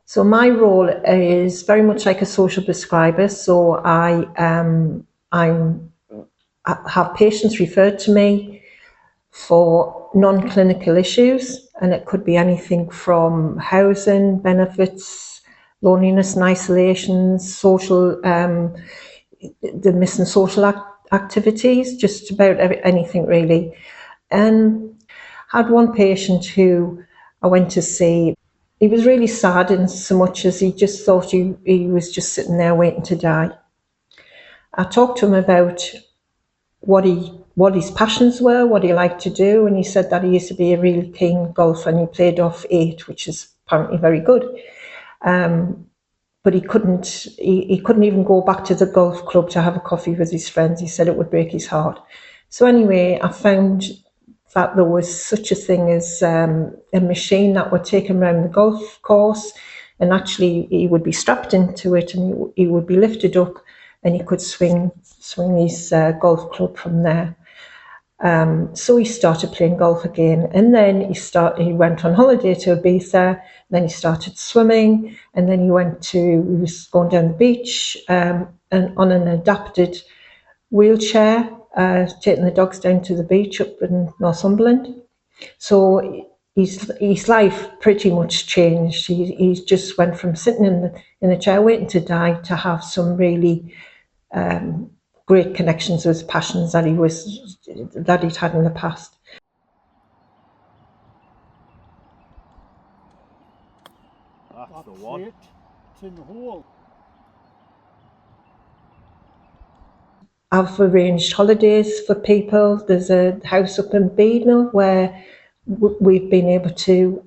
So my role is very much like a social prescriber. So I have patients referred to me for non-clinical issues, and it could be anything from housing benefits, loneliness and isolation, social, the missing social activities, just about anything really. And I had one patient who I went to see. He was really sad in so much as he just thought he was just sitting there waiting to die. I talked to him about what his passions were, what he liked to do, and he said that he used to be a really keen golfer and he played off 8, which is apparently very good. But he couldn't even go back to the golf club to have a coffee with his friends. He said it would break his heart. So anyway, I found that there was such a thing as a machine that would take him around the golf course, and actually he would be strapped into it and he would be lifted up and he could swing his golf club from there. So he started playing golf again, and then he went on holiday to Ibiza, and then he started swimming, and then he was going down the beach and on an adapted wheelchair, taking the dogs down to the beach up in Northumberland. So his life pretty much changed. He just went from sitting in the chair waiting to die to have some really great connections with passions that he'd had in the past. That's the one. It's in the hole. I've arranged holidays for people. There's a house up in Beadnell where we've been able to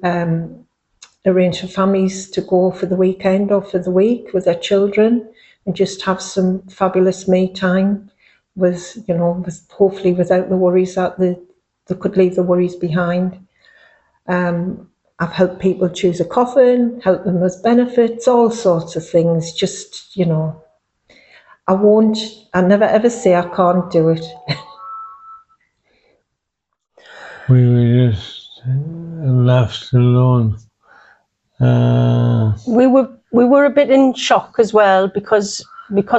arrange for families to go for the weekend or for the week with their children and just have some fabulous me time with hopefully without the worries that they could leave the worries behind. I've helped people choose a coffin, help them with benefits, all sorts of things. Just, I never ever say I can't do it. We were just left alone. We were a bit in shock as well because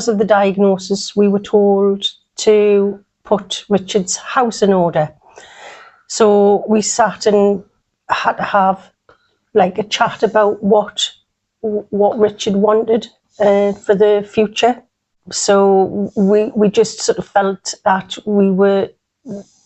of the diagnosis. We were told to put Richard's house in order. So we sat and had to have like a chat about what Richard wanted for the future. So we just sort of felt that we were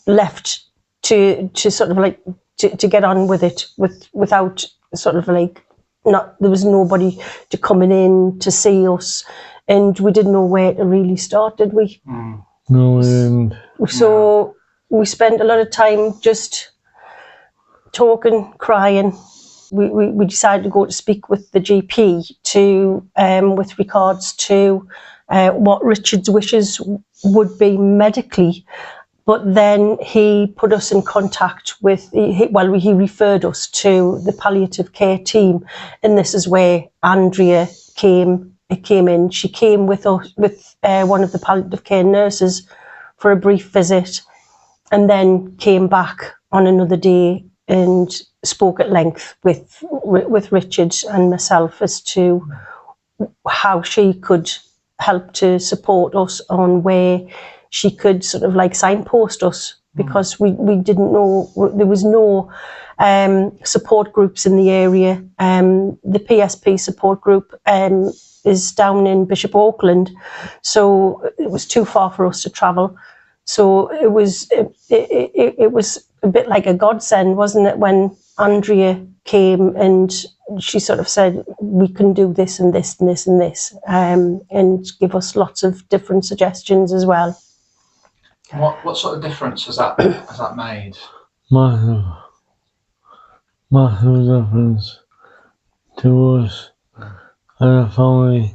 left to sort of like to get on with it without sort of like there was nobody to coming in to see us, and we didn't know where to really start, did we? No, we didn't. So we spent a lot of time just talking, crying. We decided to go to speak with the GP with regards to what Richard's wishes would be medically. But then he put us in contact with, he referred us to the palliative care team, and this is where Andrea came in. She came with us, with one of the palliative care nurses for a brief visit, and then came back on another day and spoke at length with Richard and myself as to how she could help to support us on where she could sort of like signpost us, because we didn't know, there was no support groups in the area. The PSP support group is down in Bishop Auckland, so it was too far for us to travel. So it was a bit like a godsend, wasn't it, when Andrea came and she sort of said, we can do this and this and this and this, and give us lots of different suggestions as well. What sort of difference has that made? Massive difference to us and a family.